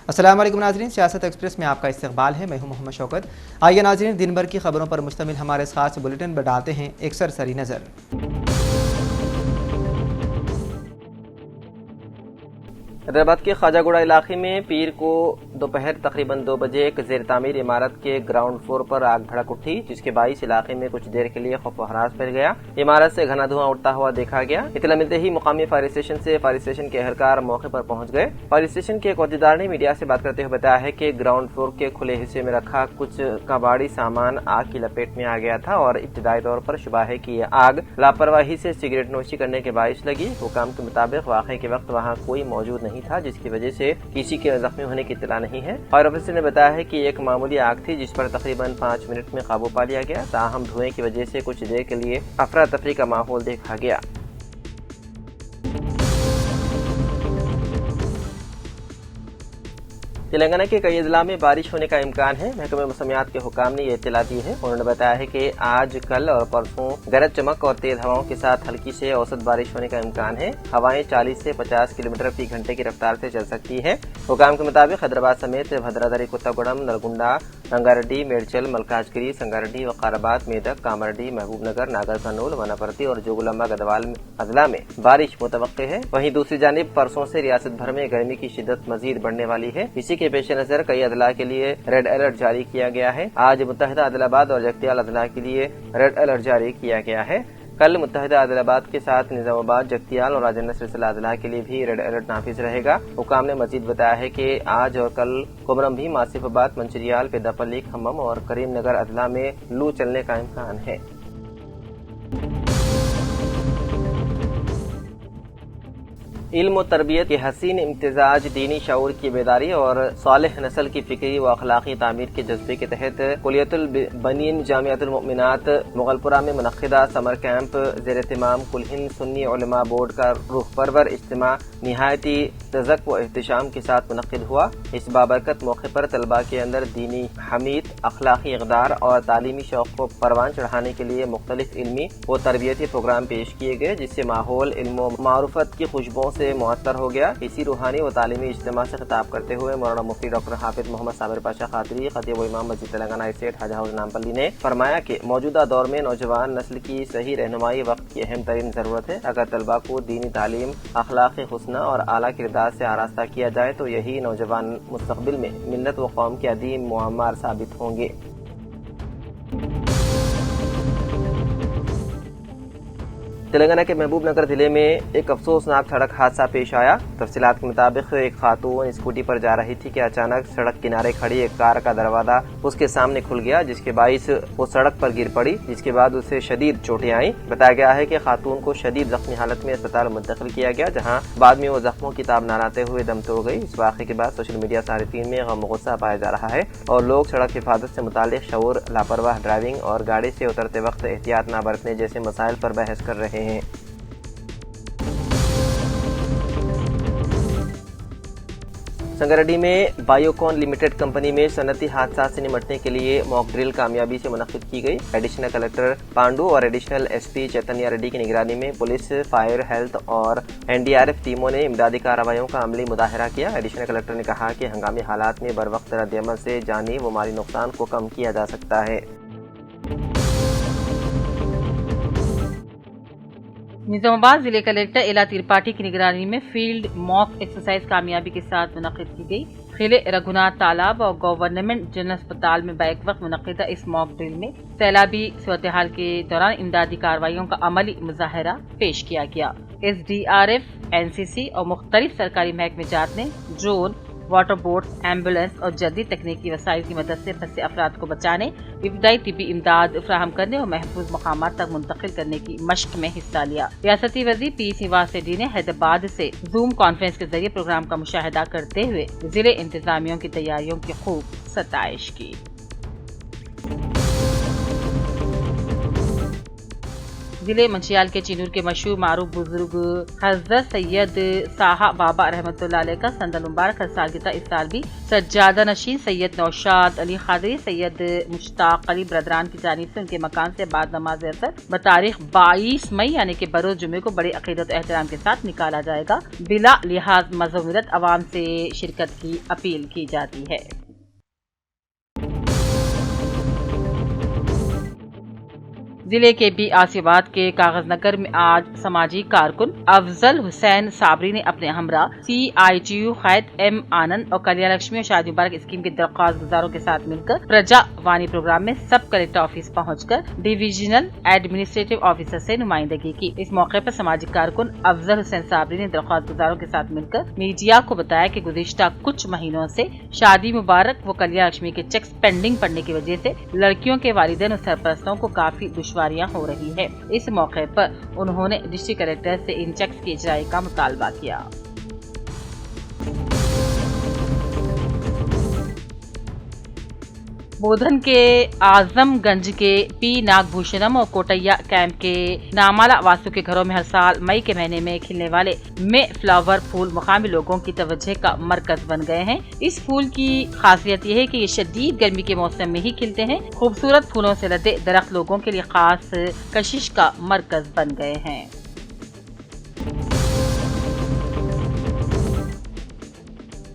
अस्सलाम वालेकुम नाज़रीन, सियासत एक्सप्रेस में आपका इस्तकबाल है। मैं हूं मोहम्मद शौकत। आइए नाज़रीन, दिन भर की खबरों पर मुश्तमिल हमारे इस खास बुलेटिन पर डालते हैं एक सरसरी नज़र। हैदराबाद के ख्वाजागुड़ा इलाके में पीर को दोपहर तकरीबन 2 बजे एक ज़ेर तामीर इमारत के ग्राउंड फ्लोर पर आग भड़क उठी, जिसके बाइस इलाके में कुछ देर के लिए खौफ व हरास फैल गया। इमारत से घना धुआं उठता हुआ देखा गया। इत्तला मिलते ही मुकामी फायर स्टेशन से फायर स्टेशन के एहलकार मौके पर पहुंच गए। फायर स्टेशन के एक अहदेदार ने मीडिया से बात करते हुए बताया है कि ग्राउंड फ्लोर के खुले हिस्से में रखा कुछ कबाड़ी सामान आग की लपेट में आ गया था और इब्तिदाई तौर पर शुबा है कि यह आग लापरवाही से सिगरेट नोशी करने के बाइस लगी। हुकाम के मुताबिक वाक़े के वक्त वहाँ कोई मौजूद नहीं था, जिसकी वजह से किसी के जख्मी होने की इत्तला नहीं है। फायर ऑफिसर ने बताया है कि एक मामूली आग थी जिस पर तकरीबन 5 मिनट में काबू पा लिया गया। ताहम धुएं की वजह से कुछ देर के लिए अफरा तफरी का माहौल देखा गया। तेलंगाना के कई अजला में बारिश होने का इम्कान है। महकमे मौसमियात के हुकाम ने यह इत्तला दी है। उन्होंने बताया है कि आज, कल और परसों गरज चमक और तेज हवाओं के साथ हल्की से औसत बारिश होने का इम्कान है। हवाएं 40 से 50 किलोमीटर फी घंटे की रफ्तार से चल सकती है। हुकाम के मुताबिक हैदराबाद समेत भद्रादरी, कुत्तागुड़म, नलगुंडा, रंगारेड्डी, मेडचल, मलकाजगिरी, संगारेड्डी, वकाराबाद, मेदक, कामारेड्डी, महबूबनगर, नागर कर्नूल, वनापर्ती और जोगुलम्बा गदवाल अजला में बारिश मुतवक्के है। वहीं दूसरी जानिब परसों से रियासत भर में गर्मी की शिद्दत मजीद बढ़ने वाली है। इसी के पेश नजर कई अदला के लिए रेड अलर्ट जारी किया गया है। आज मुत्तहिदा आदिलाबाद और जगतियाल अदला के लिए रेड अलर्ट जारी किया गया है। कल मुत्तहिदा आदिलाबाद के साथ निजामाबाद, जगतियाल और राजन्ना सिलसिला अदला के लिए भी रेड अलर्ट नाफिज रहेगा। हुकाम ने मजीद बताया है कि आज और कल कुमरम भी, आसिफाबाद, मंचिरियाल, पेदापल्ली, खम्मम और करीमनगर अदला में लू चलने का इम्कान है। इल्म और तरबियत के हसीन इम्तिजाज, दीनी शऊर की बेदारी और सालिह नस्ल की फिक्री व अखलाकी तामीर के जज्बे के तहत कुलियतुल बनीन जामियातुल मोमिनात मुगलपुरा में मुनक्किदा समर कैंप ज़ेर एहतिमाम कुल हिंद सुन्नी उलमा बोर्ड का रूह परवर इज्तिमा निहायती तज़क व एहतिशाम के साथ मुनक्किद हुआ। इस बाबरकत मौके पर तलबा के अंदर दीनी हमीद, अखलाकी इक़दार और तालीमी शौक़ को परवान चढ़ाने के लिए मुख्तलिफ इल्मी व तरबियती प्रोग्राम पेश किए गए, जिससे माहौल इल्म व मारुफत की खुशबुओं से मुअत्तर हो गया। इसी रूहानी व तालीमी इज्तिमा से खिताब करते हुए मौलाना मुफ्ती डॉक्टर हाफिज मोहम्मद साबिर पाशा खादरी, खतीब व इमाम मस्जिद तेलंगाना स्टेट हाजा हाउस नामपल्ली ने फरमाया कि मौजूदा दौर में नौजवान नस्ल की सही रहनुमाई वक्त की अहम तरीन जरूरत है। अगर तलबा को दीनी तालीम, अखलाक़ी हुस्न और आला किरदार से आरास्ता किया जाए तो यही नौजवान मुस्तक़बिल में मिल्लत व कौम के अदीम मुअम्मर साबित होंगे। तेलंगाना के महबूबनगर जिले में एक अफसोसनाक सड़क हादसा पेश आया। तफसीलात के मुताबिक एक खातून स्कूटी पर जा रही थी कि अचानक सड़क किनारे खड़ी एक कार का दरवाजा उसके सामने खुल गया, जिसके बाइस वो सड़क पर गिर पड़ी, जिसके बाद उसे शदीद चोटें आई। बताया गया है कि खातून को शदीद जख्मी हालत में अस्पताल मुंतकिल किया गया, जहाँ बाद में वो जख्मों की ताब न लाते हुए दम तोड़ गई। इस वाक़े के बाद सोशल मीडिया सारिफीन में गम गुस्सा पाया जा रहा है और लोग सड़क हिफाजत से मुतालिक शऊर, लापरवाह ड्राइविंग और गाड़ी से उतरते वक्त एहतियात न बरतने जैसे मसाइल पर बहस कर रहे हैं। संगारेड्डी में बायोकॉन लिमिटेड कंपनी में सनती हादसा से निपटने के लिए मॉक ड्रिल कामयाबी से मुनक्किद की गई। एडिशनल कलेक्टर पांडु और एडिशनल एसपी चैतन्य रेड्डी की निगरानी में पुलिस, फायर, हेल्थ और एनडीआरएफ टीमों ने इमदादी कार्रवाइयों का अमली मुदाहरा किया। एडिशनल कलेक्टर ने कहा कि हंगामी हालात में बर वक्त रद्द-ए-अमल से जानी व माली नुकसान को कम किया जा सकता है। निजामाबाद जिले कलेक्टर एला त्रिपाठी की निगरानी में फील्ड मॉक एक्सरसाइज कामयाबी के साथ मुनक्किद की गई। किले रघुनाथ तालाब और गवर्नमेंट जनरल अस्पताल में बैक वक्त मुनक्किदा इस मॉक ड्रिल में सैलाबी सूरत-ए-हाल के दौरान इमदादी कार्रवाइयों का अमली मुजाहरा पेश किया गया। SDRF, NCC और मुख्तलिफ सरकारी महकमे जात ने ड्रोन, वाटर बोट, एम्बुलेंस और जदीद तकनीकी वसाइल की मदद से फंसे अफराद को बचाने, इब्तदाई तिब्बी इमदाद फराहम करने और महफूज मकामात तक मुंतकिल करने की मश्क में हिस्सा लिया। रियासती वज़ीर P. श्रीनिवास रेड्डी ने हैदराबाद से जूम कॉन्फ्रेंस के जरिए प्रोग्राम का मुशाहिदा करते हुए जिले इंतजामियों की तैयारियों की खूब सताइश की। जिले मंचियाल के चिनूर के मशहूर मारूफ बुजुर्ग हजरत सैयद साहा बाबा रहमतुल्लाह अलैह का संदल मुबारक हर साल की तरह इस साल भी सज्जादा नशीन सैयद नौशाद अली खादरी सैयद मुश्ताक अली ब्रदरान की जानिब से उनके मकान से बाद नमाज असर बतारीख 22 मई यानी कि बरोज जुमे को बड़े अकीदत एहतराम के साथ निकाला जाएगा। बिला लिहाज मजहब मिलत अवाम से शिरकत की अपील की जाती है। जिले के बी आसिफाबाद के कागज नगर में आज समाजी कारकुन अफजल हुसैन साबरी ने अपने हमरा CITU खैत M आनंद और कल्याण लक्ष्मी और शादी मुबारक स्कीम के दरख्वास्त गुजारों के साथ मिलकर प्रजा वाणी प्रोग्राम में सब कलेक्टर ऑफिस पहुंचकर डिविजनल एडमिनिस्ट्रेटिव ऑफिसर से नुमाइंदगी की। इस मौके पर समाजी कारकुन अफजल हुसैन साबरी ने दरख्वास्त गुजारों के साथ मिलकर मीडिया को बताया कि गुज़िश्ता कुछ महीनों से शादी मुबारक व कल्याण लक्ष्मी के चेक्स पेंडिंग पड़ने की वजह से लड़कियों के वालिदैन और सरपरस्तों को काफी दुश्वारियां हो रही है। इस मौके पर उन्होंने डिस्ट्रिक्ट कलेक्टर से इन चेक्स की इजराई का मुतालबा किया। बोधन के आजमगंज के पी नागभूषणम और कोटैया कैंप के नामाला वासु के घरों में हर साल मई के महीने में खिलने वाले मे फ्लावर फूल मुकामी लोगों की तवज्जो का मरकज बन गए हैं। इस फूल की खासियत यह है कि ये शदीद गर्मी के मौसम में ही खिलते हैं। खूबसूरत फूलों से लदे दरख्त लोगों के लिए खास कशिश का मरकज बन गए हैं।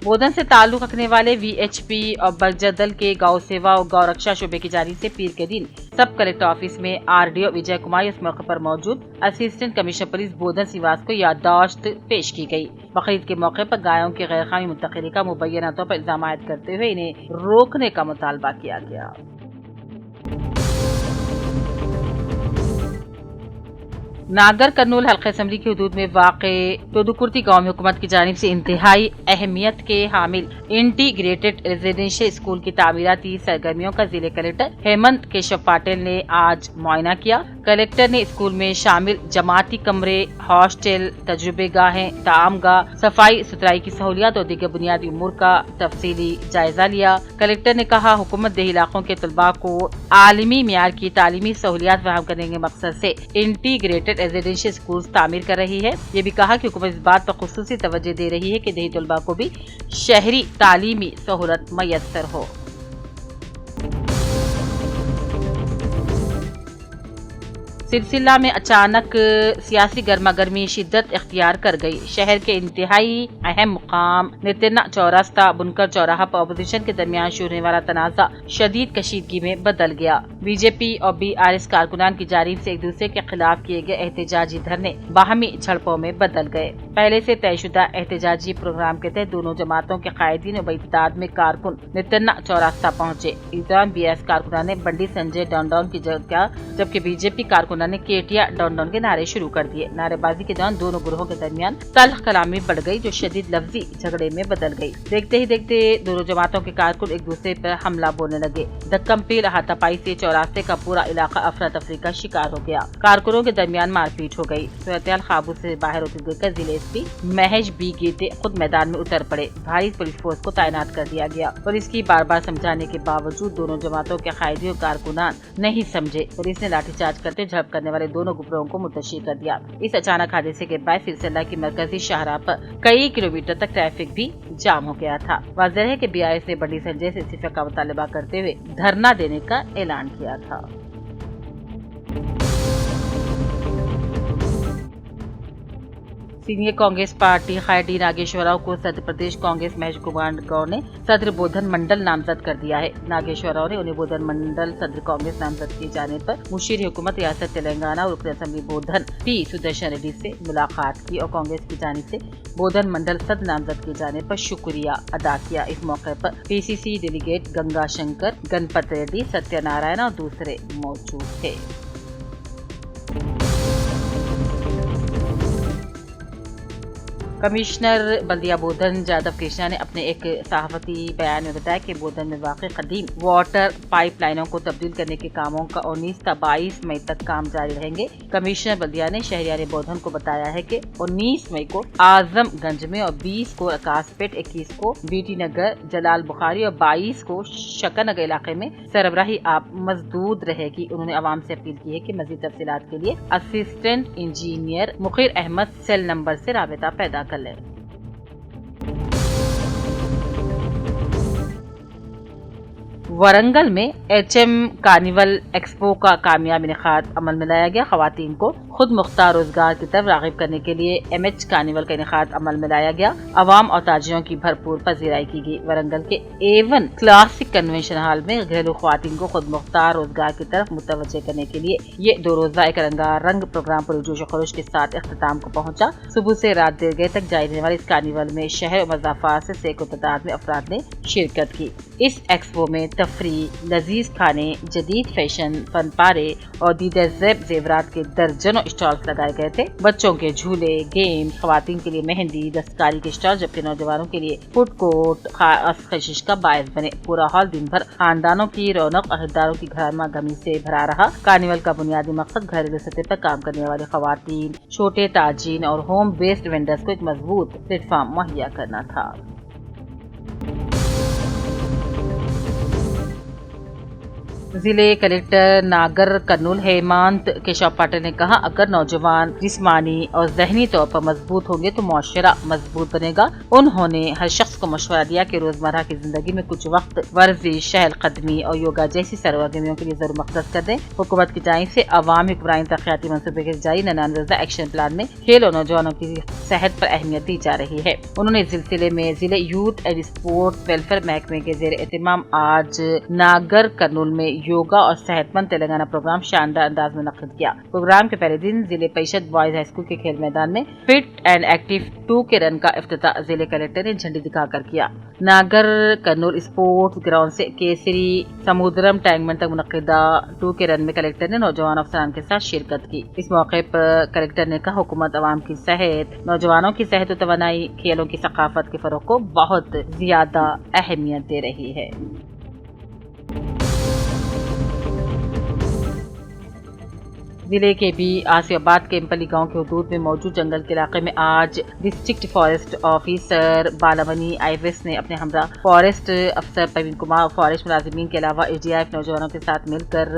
बोधन से ताल्लुक रखने वाले VHP और बगजदल के गौ सेवा और गौ रक्षा शोबे की जानिब से पीर के दिन सब कलेक्टर ऑफिस में RDO विजय कुमार इस मौके पर मौजूद असिस्टेंट कमिश्नर पुलिस बोधन सिवास को याददाश्त पेश की गई। बकरीद के मौके पर गायों की गैरकानूनी मुंतकिली का मुबैना तौर पर इल्जाम आयद करते हुए इन्हें रोकने का मुतालबा किया गया। नागर कर्नूल हल्का असेंबली की हदूद में वाक़े टोदुकुर्ती गांव में हुकूमत की जानिब से इंतहाई अहमियत के हामिल इंटीग्रेटेड रेजिडेंशियल स्कूल की तामीराती सरगर्मियों का जिले कलेक्टर हेमंत केशव पाटिल ने आज मुआयना किया। कलेक्टर ने स्कूल में शामिल जमाती कमरे, हॉस्टल, तजुर्बे गाहें, तामगाह, सफाई सुथराई की सहूलियात और दीगर बुनियादी उमूर का तफसीली जायजा लिया। कलेक्टर ने कहा हुकूमत देही इलाकों के तलबा को आलिमी मियार की तालीमी सहूलियात फराहम करने के मकसद से इंटीग्रेटेड रेजिडेंशियल स्कूल तामीर कर रही है। ये भी कहा कि हुकूमत इस बात पर खुसूसी तवज्जो दे रही है कि देही तलबा को भी शहरी तालीमी सहूलत मयस्सर हो। सिलसिला में अचानक सियासी गर्मा गर्मी शिद्दत इख्तियार कर गई। शहर के इंतहाई अहम मुकाम नितिना चौरास्ता बुनकर चौराहा पर अपोजिशन के दरमियान शुरू होने वाला तनाज़ा शदीद कशीदगी में बदल गया। बीजेपी और BRS कारकुनान की जानिब से एक दूसरे के खिलाफ किए गए एहतजाजी धरने बाहमी झड़पों में बदल गए। पहले से तयशुदा एहतजाजी प्रोग्राम के तहत दोनों जमातों के कायदीन और बड़ी तादाद में कारकुन नितिना चौरास्ता पहुँचे। इस दौरान BRS कारकुनान ने बंडी संजय डाउन की जगह जबकि बीजेपी कारकुनान ने केटिया डाउन के नारे शुरू कर दिए। नारेबाजी के दौरान दोनों ग्रोहों के दरमियान तल्ख कलामी बढ़ गई जो शदीद लफ्जी झगड़े में बदल गई। देखते ही देखते दोनों जमातों के कारकुन एक दूसरे पर हमला बोलने लगे। धक्कम-पील हाथापाई से चौरास्ते का पूरा इलाका अफरा तफरी का शिकार हो गया। कारकुनों के दरमियान मारपीट हो गई। सूरत-ए-हाल काबू से बाहर होते देखकर जिले SP महेश B गेते खुद मैदान में उतर पड़े। भारी पुलिस फोर्स को तैनात कर दिया गया। पुलिस की बार बार समझाने के बावजूद दोनों जमातों के कायदी और कारकुनान नहीं समझे। पुलिस ने लाठीचार्ज करते झड़प करने वाले दोनों गुपरों को मुतशी कर दिया। इस अचानक हादसे के बाद सिलसिला की मरकजी शाहराह पर कई किलोमीटर तक ट्रैफिक भी जाम हो गया था। वाज़ेह है कि BRS ने बंडी संजय से इस्तीफा का मुतालबा करते हुए धरना देने का ऐलान किया था। Senior Congress party D Nageshwar Rao को सदर प्रदेश कांग्रेस महज कुमार गौर ने सदर बोधन मंडल नामजद कर दिया है। नागेश्वरराव ने उन्हें बोधन मंडल सदर कांग्रेस नामजद किए जाने पर मुशीर हुकूमत रियासत तेलंगाना और रुकन असेंबली बोधन P सुदर्शन रेड्डी से मुलाकात की और कांग्रेस की जानिब से बोधन मंडल सदर नामजद किए जाने पर शुक्रिया अदा किया। इस मौके पर PCC डेलीगेट गंगा शंकर, गणपत रेड्डी, सत्यनारायण और दूसरे मौजूद थे। کمشنر بلدیہ بودھن جادو کرشنا نے اپنے ایک صحافتی بیان میں بتایا کہ بودھن میں واقع قدیم واٹر پائپ لائنوں کو تبدیل کرنے کے کاموں کا 19 تا 22 مئی تک کام جاری رہیں گے۔ کمشنر بلدیہ نے شہریار بودھن کو بتایا ہے کہ 19 مئی کو اعظم گنج میں اور 20 کو رکاس پیٹ، 21 کو بی ٹی نگر، جلال بخاری اور 22 کو شکر نگر علاقے میں سربراہی آب مسدود رہے گی۔ انہوں نے عوام سے اپیل کی ہے کہ مزید تفصیلات کے لیے assistant engineer Muqeer Ahmed cell number سے رابطہ پیدا کر لیں۔ ورنگل میں HM کارنیول ایکسپو کا کامیاب انعقاد عمل میں لایا گیا۔ خواتین کو خود مختار روزگار کی طرف راغب کرنے کے لیے MH کارنیول کا انعقاد عمل میں لایا گیا۔ عوام اور تاجروں کی بھرپور پذیرائی کی گئی۔ ورنگل کے A1 کلاسک کنونشن ہال میں گھریلو خواتین کو خود مختار روزگار کی طرف متوجہ کرنے کے لیے یہ 2 روزہ ایک رنگا رنگ پروگرام پورے جوش و خروش کے ساتھ اختتام کو پہنچا۔ صبح سے رات دیر گئے تک جاری رہنے والے اس کارنیول میں شہر و مضافات سے سینکڑوں تعداد میں افراد نے شرکت کی۔ اس ایکسپو میں تفریح، لذیذ کھانے، جدید فیشن، فن پارے اور دیگر زیورات کے درجنوں اسٹالز لگائے گئے تھے۔ بچوں کے جھولے، گیم، خواتین کے لیے مہندی، دستکاری کے اسٹال، جبکہ نوجوانوں کے لیے فوڈ کورٹ خاص کشش کا باعث بنے۔ پورا ہال دن بھر خاندانوں کی رونق اور خریداروں کی گرما گرمی سے بھرا رہا۔ کارنیول کا بنیادی مقصد گھریلو سطح پر کام کرنے والے خواتین، چھوٹے تاجرین اور ہوم بیسڈ وینڈرز کو ایک مضبوط پلیٹ فارم مہیا کرنا تھا۔ ضلع کلکٹر ناگر کرنول ہیمانت کیشو پاٹل نے کہا، اگر نوجوان جسمانی اور ذہنی طور پر مضبوط ہوں گے تو معاشرہ مضبوط بنے گا۔ انہوں نے ہر شخص کو مشورہ دیا کہ روزمرہ کی زندگی میں کچھ وقت ورزش، چہل قدمی اور یوگا جیسی سرگرمیوں کے لیے ضرور مختص کر دیں۔ حکومت کی جانب سے عوامی حکمرانی ترقیاتی منصوبے کے جاری 99 روزہ ایکشن پلان میں کھیل اور نوجوانوں کی صحت پر اہمیت دی جا رہی ہے۔ انہوں نے اس سلسلے میں ضلع یوتھ اینڈ اسپورٹ ویلفیئر محکمے کے زیر اہتمام آج ناگر کرنول میں یوگا اور صحت مند تلنگانہ پروگرام شاندار انداز میں منعقد کیا۔ پروگرام کے پہلے دن ضلع پریشد بوائز ہائی اسکول کے کھیل میدان میں فٹ اینڈ ایکٹیو 2 کے رن کا افتتاح ضلع کلکٹر نے جھنڈی دکھا کر کیا۔ ناگر کرنول اسپورٹس گراؤنڈ سے کیسری سمودرم ٹینک تک منعقدہ 2 کے رن میں کلکٹر نے نوجوان افسران کے ساتھ شرکت کی۔ اس موقع پر کلکٹر نے کہا، حکومت عوام کی صحت، نوجوانوں کی صحت و توانائی، کھیلوں کی ثقافت کے فروغ کو بہت زیادہ اہمیت دے رہی ہے۔ ضلع کے بھی آصف آباد کے امپلی گاؤں کے حدود میں موجود جنگل کے علاقے میں آج ڈسٹرکٹ فارسٹ آفیسر بالونی آئیوس نے اپنے ہمراہ فارسٹ افسر پروین کمار، فارسٹ ملازمین کے علاوہ SDIF نوجوانوں کے ساتھ مل کر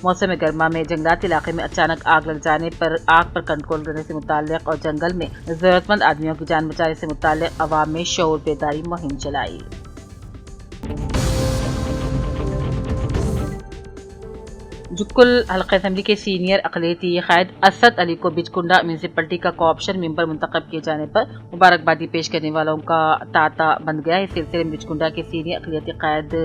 موسم گرما میں جنگلاتی علاقے میں اچانک آگ لگ جانے پر آگ پر کنٹرول کرنے سے متعلق اور جنگل میں ضرورت مند آدمیوں کی جان بچانے سے متعلق عوام میں شعور بیداری مہم چلائی۔ جکل حلقہ اسمبلی کے سینئر اقلیتی قائد اسد علی کو بچکنڈا میونسپلٹی کا کوآپشن ممبر منتخب کیے جانے پر مبارکبادی پیش کرنے والوں کا تانتا بن گیا ہے۔ اس سلسلے میں بچکنڈا کے سینئر اقلیتی قائد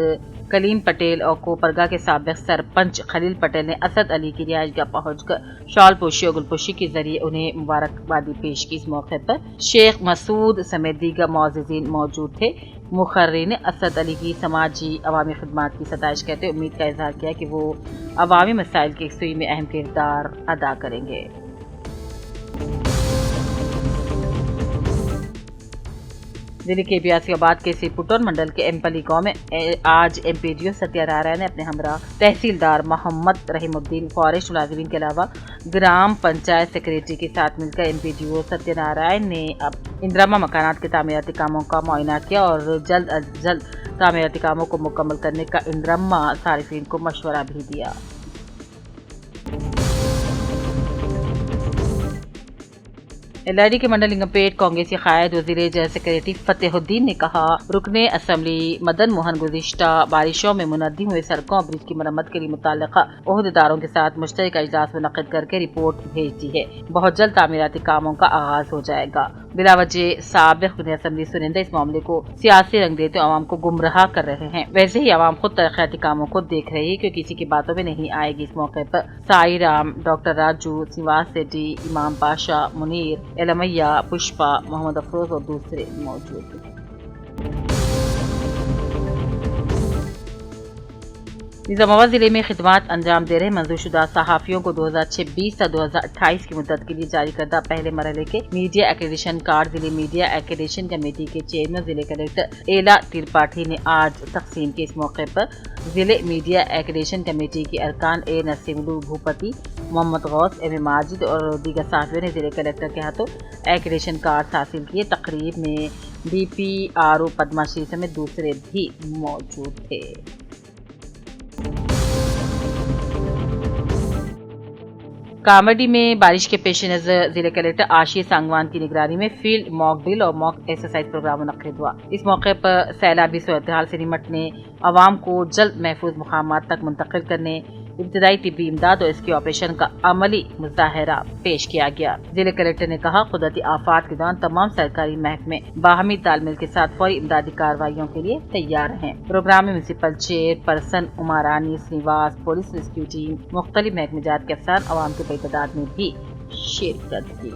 کلیم پٹیل اور کوپرگا کے سابق سرپنچ خلیل پٹیل نے اسد علی کی رہائش گاہ پہنچ کر شال پوشی اور گل پوشی کے ذریعے انہیں مبارکبادی پیش کی۔ اس موقع پر شیخ مسعود سمیت دیگر معززین موجود تھے۔ مقررین نے اسد علی کی سماجی عوامی خدمات کی ستائش کرتے امید کا اظہار کیا کہ وہ عوامی مسائل کی یکسوئی میں اہم کردار ادا کریں گے۔ ضلع کے آصف آباد کے سیپوٹون منڈل کے امپلی گاؤں میں آج MPDO ستیہ نارائن نے اپنے ہمراہ تحصیلدار محمد رحیم الدین، فارسٹ ملازمین کے علاوہ گرام پنچایت سیکریٹری کے ساتھ مل کر MPDO ستیہ نارائن نے اب اندرامہ مکانات کے تعمیراتی کاموں کا معائنہ کیا اور جلد از جلد تعمیراتی کاموں کو مکمل کرنے کا اندرامہ صارفین کو مشورہ بھی دیا۔ LRD کے منڈل لنگم پیٹ کانگریسی قائد وزیر جنرل سیکریٹری فتح الدین نے کہا، رکن اسمبلی مدن موہن گزشتہ بارشوں میں منہدم ہوئے سڑکوں اور برج کی مرمت کے لیے متعلقہ عہدیداروں کے ساتھ مشترکہ اجلاس منعقد کر کے رپورٹ بھیج دی ہے۔ بہت جلد تعمیراتی کاموں کا آغاز ہو جائے گا۔ بلا وجہ سابق رکن اسمبلی سنندہ اس معاملے کو سیاسی رنگ دیتے عوام کو گمراہ کر رہے ہیں۔ ویسے ہی عوام خود ترقیاتی کاموں کو دیکھ رہی ہے، کیونکہ کسی کی باتوں میں نہیں آئے گی۔ اس موقع پر سائی رام، ڈاکٹر راجو، سنواس سیٹی، امام پاشا، منیر، علمیہ، پشپا، محمد افروز اور دوسرے موجود ہیں۔ निजामाबाद जिले में खिदमत अंजाम दे रहे मंजूरशुदा सहाफ़ियों को 2026 से 2028 की मुद्दत के लिए जारी करदा पहले मरहले के मीडिया एक्रेडिशन कार्ड जिले मीडिया एक्रेडिशन कमेटी के चेयरमैन जिले कलेक्टर एला त्रिपाठी ने आज तकसीम के। इस मौके पर जिले मीडिया एक्रेडिशन कमेटी के अरकान ए नसीमुल भूपति, मोहम्मद गौस, एम माजिद और दीगर सहाफ़ियों ने जिले कलेक्टर के हाथों एक्रेडिशन कार्ड हासिल किए। तकरीब में DPRO पद्माश्री समेत दूसरे भी मौजूद थे। कामाडी में बारिश के पेश नजर जिले कलेक्टर आशीष सांगवान की निगरानी में फील्ड मॉक ड्रिल और मॉक एक्सरसाइज प्रोग्राम मुनक्किद हुआ। इस मौके पर सैलाबी सूरत से निमटने, अवाम को जल्द महफूज मुकामात तक मुंतकिल करने, इब्तदाई तिब्बी इमदाद और इसके ऑपरेशन का अमली मुजाहरा पेश किया गया। जिले कलेक्टर ने कहा, कुदरती आफात के दौरान तमाम सरकारी महकमे बाहमी तालमेल के साथ फौरी इमदादी कार्रवाइयों के लिए तैयार हैं। प्रोग्राम में municipal chairperson Umarani Srinivas, police rescue team, मुख्तलिफ महकमे जात के अफसर अवाम के बड़ी तादाद में भी शिरकत की।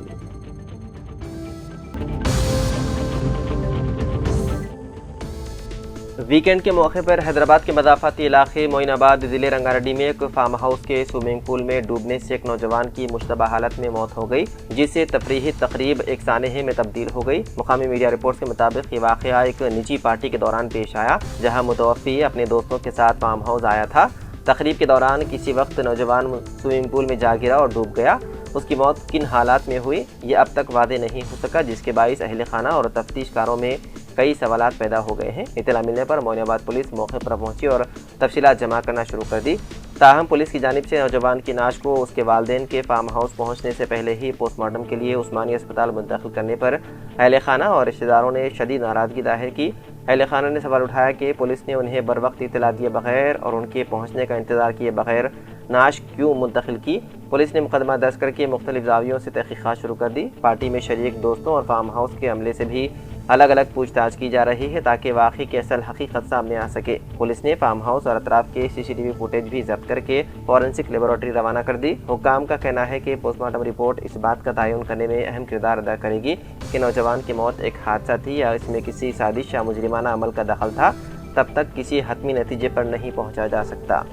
वीकेंड के मौके पर हैदराबाद के मदाफाती इलाके मोइनाबाद जिले रंगारेड्डी में एक फार्म हाउस के स्विमिंग पूल में डूबने से एक नौजवान की मुश्तबा हालत में मौत हो गई, जिससे तफरीही तकरीब एक सानहे में तब्दील हो गई। मुकामी मीडिया रिपोर्ट के मुताबिक ये वाक़या एक निजी पार्टी के दौरान पेश आया, जहां मुतवफ़ी अपने दोस्तों के साथ फार्म हाउस आया था। तकरीब के दौरान किसी वक्त नौजवान स्विमिंग पूल में जा गिरा और डूब गया। उसकी मौत किन हालात में हुई ये अब तक वादे नहीं हो सका, जिसके बाइस अहले खाना और तफ्तीशकारों में कई सवालात पैदा हो गए हैं। इत्तला मिलने पर मोइनाबाद पुलिस मौके पर पहुंची और तफसीलात जमा करना शुरू कर दी। ताहम पुलिस की जानिब से नौजवान की नाश को उसके वालिदैन के फार्म हाउस पहुंचने से पहले ही पोस्टमार्टम के लिए उस्मानी अस्पताल मुंतकिल करने पर अहले खाना और रिश्तेदारों ने शदीद नाराज़गी जाहिर की। अहले खाना ने सवाल उठाया कि पुलिस ने उन्हें बर वक्त इत्तला दिए बगैर और उनके पहुंचने का इंतज़ार किए बगैर नाश क्यों मुंतकिल की। पुलिस ने मुकदमा दर्ज करके मुख्तलिफ ज़ावियों से तहक़ीक़ात शुरू कर दी। पार्टी में शरीक दोस्तों और फार्म हाउस के अमले से भी अलग अलग पूछताछ की जा रही है ताकि वाक़ई की असल हकीकत सामने आ सके। पुलिस ने फार्म हाउस और अतराफ के CCTV फुटेज भी जब्त करके फॉरेंसिक लेबोरेटरी रवाना कर दी। हुक्काम का कहना है कि पोस्टमार्टम रिपोर्ट इस बात का तयन करने में अहम किरदार अदा करेगी कि नौजवान की मौत एक हादसा थी या इसमें किसी साजिश या मुजरिमाना अमल का दखल था। तब तक किसी हतमी नतीजे पर नहीं पहुँचा जा सकता।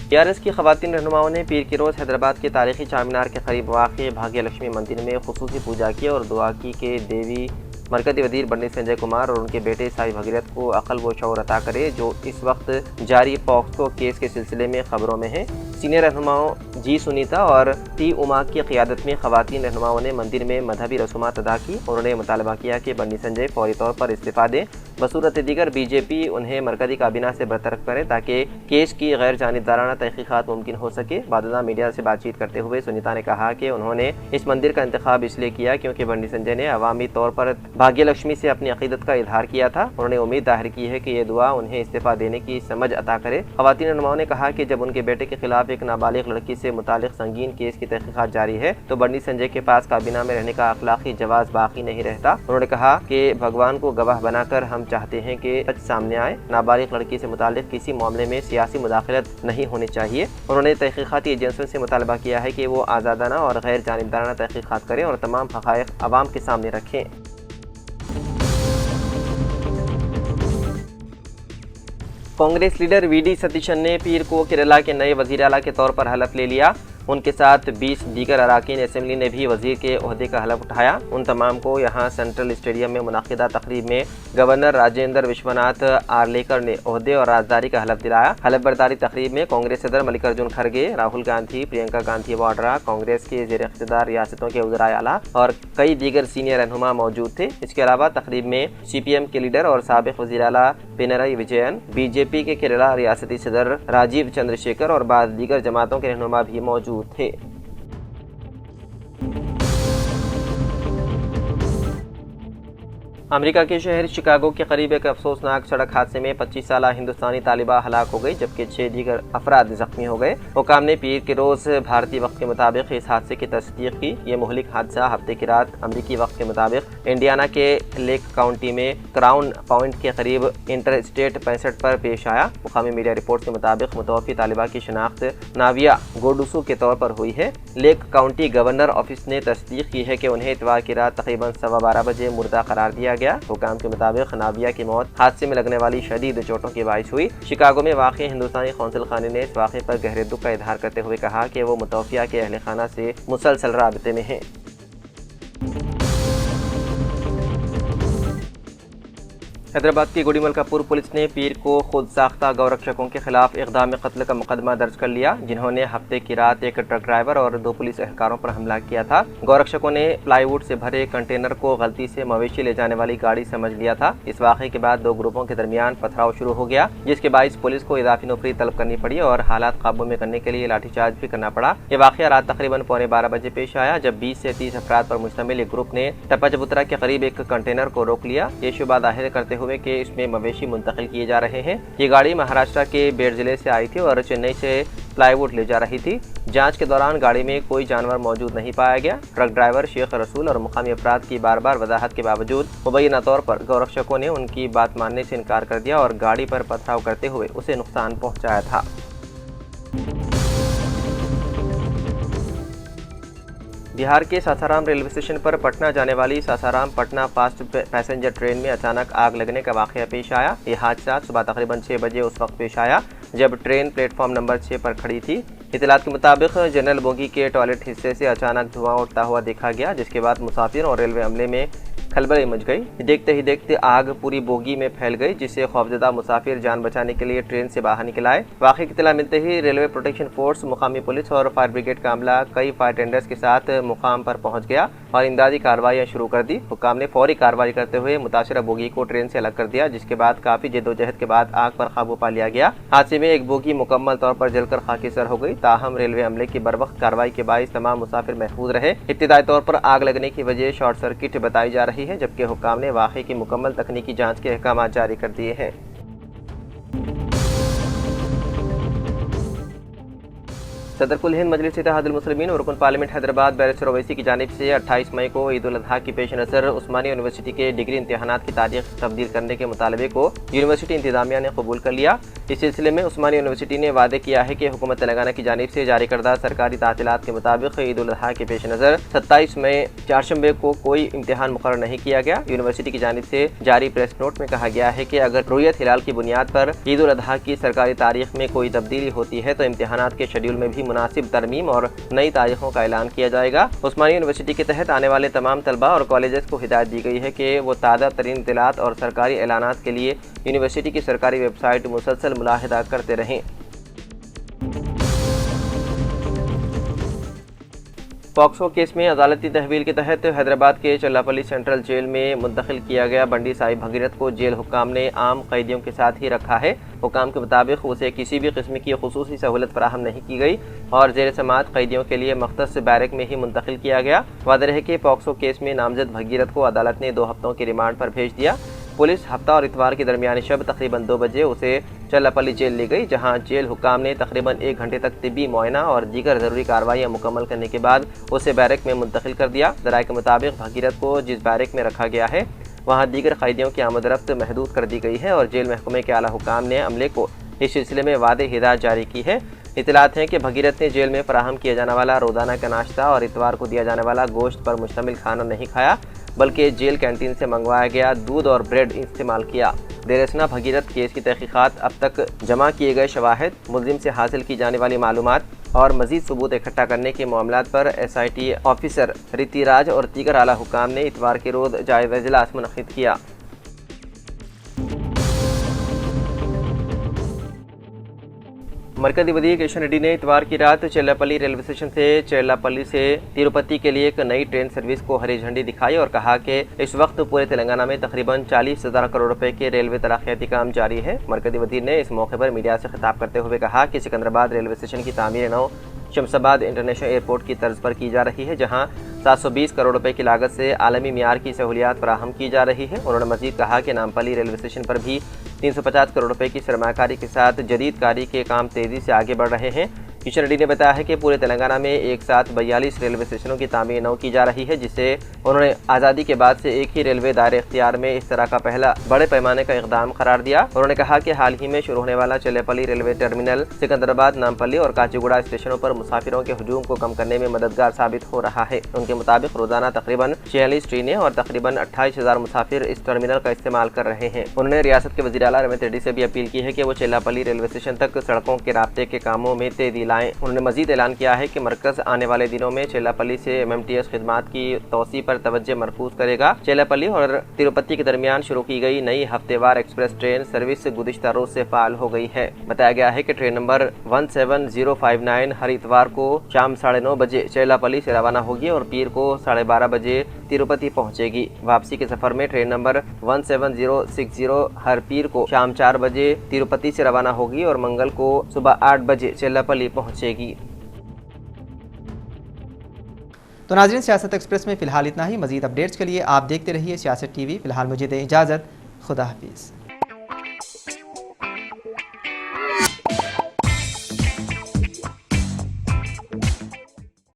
TRS की ख़वातीन रहनुमाओं ने पीर की रोज़ हैदराबाद के तारीखी चारमीनार के करीब वाक़ भाग्य लक्ष्मी मंदिर में खुसूसी पूजा की और दुआ की कि देवी मरकज़ी वज़ीर पंडित संजय कुमार और उनके बेटे साई भगीरथ को अक़ल व शऊर अता करे, जो इस वक्त जारी पॉक्सो केस के सिलसिले में खबरों में है। सीनियर रहनुमाओं जी सुनीता और टी उमा की क़ियादत में ख़वातीन रहनुमाओं ने मंदिर में मजहबी रसूमात अदा की। उन्होंने मुतालबा किया कि पंडित संजय फौरी तौर पर इस्तीफ़ा दें। बसूरत दीगर BJP उन्हें मरकज़ी काबीना से बरतरफ करे ताकि केस की गैर जानिबदाराना तहक़ीक़ात मुमकिन हो सके। बादशाह मीडिया से बातचीत करते हुए सुनीता ने कहा कि उन्होंने इस मंदिर का इंतखाब इसलिए किया क्योंकि पंडित संजय ने अवामी तौर पर भाग्य लक्ष्मी से अपनी अक़ीदत का इजहार किया था। उन्होंने उम्मीद जाहिर की है कि ये दुआ उन्हें इस्तीफ़ा देने की समझ अता करे। ख़वातीन रहनुमाओं ने कहा कि जब उनके बेटे के खिलाफ एक नाबालिग लड़की से मुतालिक संगीन केस की तहक़ीक़ात जारी है तो पंडित संजय के पास काबीना में रहने का अखलाकी जवाज़ बाकी नहीं रहता। उन्होंने कहा कि भगवान को गवाह बनाकर हम चाहते हैं कि सच सामने आए। नाबालिग लड़की से मुतालिक किसी मामले में सियासी मुदाखलत नहीं होनी चाहिए। उन्होंने तहक़ीक़ाती एजेंसियों से मुतालबा किया है कि वो आज़ादाना और गैर जानिबदाराना तहक़ीक़ात करें और तमाम हक़ाइक़ अवाम के सामने रखें। कांग्रेस लीडर VD सतीशन ने पीर को केरला के नए वज़ीर आला के तौर पर हलफ ले लिया। उनके साथ 20 दीगर अराकीन असम्बली ने भी वज़ीर के ओहदे का हलफ उठाया। उन तमाम को यहाँ सेंट्रल स्टेडियम में मुनाकिदा तकरीब में गवर्नर राजेंद्र विश्वनाथ आर्लेकर ने ओहदे और राजदारी का हलफ दिलाया। हलफ बर्दारी तकरीब में कांग्रेस सदर मल्लिकार्जुन खड़गे, राहुल गांधी, प्रियंका गांधी वाड्रा, कांग्रेस के ज़ेर इख्तियार रियासतों के वज़ीर आला और कई दीगर सीनियर रहनुमा मौजूद थे। इसके अलावा तकरीब में CPM के लीडर और साबिक़ वज़ीर आला पिनरई विजयन, BJP के केरला रियासती सदर राजीव चंद्रशेखर और बाद दीगर जमातों के रहनुमा भी मौजूद थे। अमेरिका के शहर शिकागो के करीब एक अफसोसनाक सड़क हादसे में 25 साला हिंदुस्तानी तालिबा हलाक हो गई, जबकि 6 दीगर अफराद जख्मी हो गए। हुकाम ने पीर के रोज़ भारतीय वक्त के मुताबिक इस हादसे की तस्दीक की। ये मुहलिक हादसा हफ्ते की रात अमरीकी वक्त के मुताबिक इंडियाना के लेक काउंटी में क्राउन पॉइंट के करीब इंटर स्टेट 65 पर पेश आया। मुकामी मीडिया रिपोर्ट के मुताबिक मुतवफ़ी तालिबा की शनाख्त नाविया गोडुसू के तौर पर हुई है। لیک کاؤنٹی گورنر آفس نے تصدیق کی ہے کہ انہیں اتوار کی رات تقریباً 12:15 بجے مردہ قرار دیا گیا۔ حکام کے مطابق ناویہ کی موت حادثے میں لگنے والی شدید چوٹوں کے باعث ہوئی۔ شکاگو میں واقع ہندوستانی قونصل خانے نے اس واقعے پر گہرے دکھ کا اظہار کرتے ہوئے کہا کہ وہ متوفیہ کے اہل خانہ سے مسلسل رابطے میں ہیں۔ حیدرآباد کی گوڑی ملکا پور پولیس نے پیر کو خود ساختہ گورکشکوں کے خلاف اقدام قتل کا مقدمہ درج کر لیا، جنہوں نے ہفتے کی رات ایک ٹرک ڈرائیور اور 2 پولیس اہلکاروں پر حملہ کیا تھا۔ گورکشکوں نے پلائی ووڈ سے بھرے کنٹینر کو غلطی سے مویشی لے جانے والی گاڑی سمجھ لیا تھا۔ اس واقعے کے بعد 2 گروپوں کے درمیان پتھراؤ شروع ہو گیا، جس کے باعث پولیس کو اضافی نفری طلب کرنی پڑی اور حالات قابو میں کرنے کے لیے لاٹھی چارج بھی کرنا پڑا۔ یہ واقعہ رات تقریباً 12:15 بجے پیش آیا، جب 20 سے 30 افراد پر مشتمل ایک گروپ نے ٹپا چبوترا کے قریب ایک کنٹینر کو روک لیا، یہ شبہ ظاہر کرتے ہوئے کہ اس میں مویشی منتقل کیے جا رہے ہیں۔ یہ گاڑی مہاراشٹر کے بیڑ ضلع سے آئی تھی اور چنئی سے پلائی ووڈ لے جا رہی تھی۔ جانچ کے دوران گاڑی میں کوئی جانور موجود نہیں پایا گیا۔ ٹرک ڈرائیور شیخ رسول اور مقامی افراد کی بار بار وضاحت کے باوجود مبینہ طور پر گورکشکوں نے ان کی بات ماننے سے انکار کر دیا اور گاڑی پر پتھراؤ کرتے ہوئے اسے نقصان پہنچایا تھا۔ بہار کے ساسارام ریلوے اسٹیشن پر پٹنہ جانے والی Sasaram Patna fast passenger train میں اچانک آگ لگنے کا واقعہ پیش آیا۔ یہ حادثہ صبح تقریباً 6 بجے اس وقت پیش آیا جب ٹرین پلیٹ فارم نمبر 6 پر کھڑی تھی۔ اطلاعات کے مطابق جنرل بوگی کے ٹوائلٹ حصے سے اچانک دھواں اٹھتا ہوا دیکھا گیا، جس کے بعد مسافروں اور ریلوے عملے میں کھلبلی مچ گئی۔ دیکھتے ہی دیکھتے آگ پوری بوگی میں پھیل گئی، جس سے خوفزدہ مسافر جان بچانے کے لیے ٹرین سے باہر نکل آئے۔ واقعے کی اطلاع ملتے ہی ریلوے پروٹیکشن فورس، مقامی پولیس اور فائر بریگیڈ کا عملہ کئی فائر ٹینڈرز کے ساتھ مقام پر پہنچ گیا اور امدادی کارروائیاں شروع کر دی۔ حکام نے فوری کارروائی کرتے ہوئے متاثرہ بوگی کو ٹرین سے الگ کر دیا، جس کے بعد کافی جدوجہد کے بعد آگ پر قابو پا لیا گیا۔ حادثے میں ایک بوگی مکمل طور پر جل کر خاکستر ہو گئی، تاہم ریلوے عملے کی بروقت کارروائی کے باعث تمام مسافر محفوظ رہے۔ ابتدائی طور پر آگ لگنے کی وجہ شارٹ سرکٹ بتائی جا رہی ہے، جبکہ حکام نے واقعے کی مکمل تکنیکی جانچ کے احکامات جاری کر دیے ہیں۔ صدر کل ہند مجلس اتحاد المسلمین اور رکن پارلیمنٹ حیدرآباد بیرسٹر اویسی کی جانب سے 28 مئی کو عید الاضحیٰ کے پیش نظر عثمانیہ یونیورسٹی کے ڈگری امتحانات کی تاریخ تبدیل کرنے کے مطالبے کو یونیورسٹی انتظامیہ نے قبول کر لیا۔ اس سلسلے میں عثمانیہ یونیورسٹی نے وعدے کیا ہے کہ حکومت تلنگانہ کی جانب سے جاری کردہ سرکاری تعطیلات کے مطابق عید الاضحیٰ کے پیش نظر 27 مئی چہارشنبے کو کوئی امتحان مقرر نہیں کیا گیا۔ یونیورسٹی کی جانب سے جاری پریس نوٹ میں کہا گیا ہے کہ اگر رؤیت ہلال کی بنیاد پر عید الاضحیٰ کی سرکاری تاریخ میں کوئی تبدیلی ہوتی ہے تو امتحانات کے شیڈول میں بھی مناسب ترمیم اور نئی تاریخوں کا اعلان کیا جائے گا۔ عثمانیہ یونیورسٹی کے تحت آنے والے تمام طلباء اور کالجز کو ہدایت دی گئی ہے کہ وہ تازہ ترین اطلاعات اور سرکاری اعلانات کے لیے یونیورسٹی کی سرکاری ویب سائٹ مسلسل ملاحظہ کرتے رہیں۔ پاکسو کیس میں عدالتی تحویل کے تحت حیدرآباد کے چلاپلی سینٹرل جیل میں منتقل کیا گیا بنڈی سائی بھگیرت کو جیل حکام نے عام قیدیوں کے ساتھ ہی رکھا ہے۔ حکام کے مطابق اسے کسی بھی قسم کی خصوصی سہولت فراہم نہیں کی گئی اور زیر سماعت قیدیوں کے لیے مختص بیرک میں ہی منتقل کیا گیا۔ واضح ہے کہ پاکسو کیس میں نامزد بھگیرت کو عدالت نے 2 ہفتوں کے ریمانڈ پر بھیج دیا۔ پولیس ہفتہ اور اتوار کے درمیانی شب تقریباً 2 بجے اسے چلاپلی جیل لے گئی، جہاں جیل حکام نے تقریباً 1 گھنٹے تک طبی معائنہ اور دیگر ضروری کارروائیاں مکمل کرنے کے بعد اسے بیرک میں منتقل کر دیا۔ ذرائع کے مطابق بھگیرت کو جس بیرک میں رکھا گیا ہے وہاں دیگر قیدیوں کی آمد و رفت محدود کر دی گئی ہے اور جیل محکمے کے اعلیٰ حکام نے عملے کو اس سلسلے میں واضح ہدایت جاری کی ہے۔ اطلاعات ہیں کہ بھگیرت نے جیل میں فراہم کیا جانے والا روزانہ کا ناشتہ اور اتوار کو دیا جانے والا گوشت پر مشتمل کھانا نہیں کھایا، بلکہ جیل کینٹین سے منگوایا گیا دودھ اور بریڈ استعمال کیا۔ دیر اثنا بھگیرت کیس کی تحقیقات، اب تک جمع کیے گئے شواہد، ملزم سے حاصل کی جانے والی معلومات اور مزید ثبوت اکٹھا کرنے کے معاملات پر SIT آفیسر ریتی راج اور دیگر اعلیٰ حکام نے اتوار کے روز جائزہ اجلاس منعقد کیا۔ مرکزی وزیر کشن ریڈی نے اتوار کی رات چیلاپلی ریلوے اسٹیشن سے چیلاپلی سے تروپتی کے لیے ایک نئی ٹرین سروس کو ہری جھنڈی دکھائی اور کہا کہ اس وقت پورے تلنگانہ میں تقریباً 40,000 کروڑ روپے کے ریلوے ترقیاتی کام جاری ہے۔ مرکزی وزیر نے اس موقع پر میڈیا سے خطاب کرتے ہوئے کہا کہ سکندرآباد ریلوے اسٹیشن کی تعمیر نو شمس آباد انٹرنیشنل ایئرپورٹ کی طرز پر کی جا رہی ہے، جہاں 720 کروڑ روپے کی لاگت سے عالمی معیار کی سہولیات فراہم کی جا رہی ہے۔ انہوں نے مزید کہا کہ نامپلی ریلوے اسٹیشن پر بھی 350 کروڑ روپے کی سرمایہ کاری کے ساتھ جدید کاری کے کام تیزی سے آگے بڑھ رہے ہیں۔ किशन रेड्डी ने बताया है कि पूरे तेलंगाना में एक साथ 42 रेलवे स्टेशनों की तामीर नौ की जा रही है, जिसे उन्होंने आज़ादी के बाद से एक ही रेलवे दायरे इख्तियार में इस तरह का पहला बड़े पैमाने का इकदाम करार दिया। उन्होंने कहा कि हाल ही में शुरू होने वाला चेल्लापल्ली रेलवे टर्मिनल सिकंदराबाद, नामपल्ली और काचीगुड़ा स्टेशनों पर मुसाफिरों के हुजूम को कम करने में मददगार साबित हो रहा है। उनके मुताबिक रोजाना तकरीबन 46 ट्रेनें और तकरीबन 28,000 मुसाफिर इस टर्मिनल का इस्तेमाल कर रहे हैं। उन्होंने रियासत के वज़ीर आला रवंत रेड्डी से भी अपील की है कि वो चेल्लापल्ली रेलवे स्टेशन तक सड़कों के राब्ते के कामों में तेजी लाएं। उन्होंने मजीद ऐलान किया है कि मरकज आने वाले दिनों में चेल्लापल्ली से MMTS खिदमात की तोसी पर तवज्जो मरकूज करेगा। चेल्लापल्ली और तिरुपति के दरमियान शुरू की गई नई हफ्तेवार एक्सप्रेस ट्रेन सर्विस गुज़िश्ता रोज से फाल हो गई है। बताया गया है कि ट्रेन नंबर 17059 हर इतवार को शाम 9:30 बजे चेल्लापल्ली से रवाना होगी और पीर को 12:30 बजे तिरुपति पहुंचेगी। वापसी के सफर में ट्रेन नंबर 17060 हर पीर को शाम 4 बजे तिरुपति से रवाना होगी और मंगल को सुबह 8 बजे चेल्लापल्ली पहुंचेगी। तो नाज़रीन, सियासत एक्सप्रेस में फ़िलहाल इतना ही। मज़ीद अपडेट्स के लिए आप देखते रहिए सियासत TV। फ़िलहाल मुझे दें इजाज़त। खुदा हाफिज़।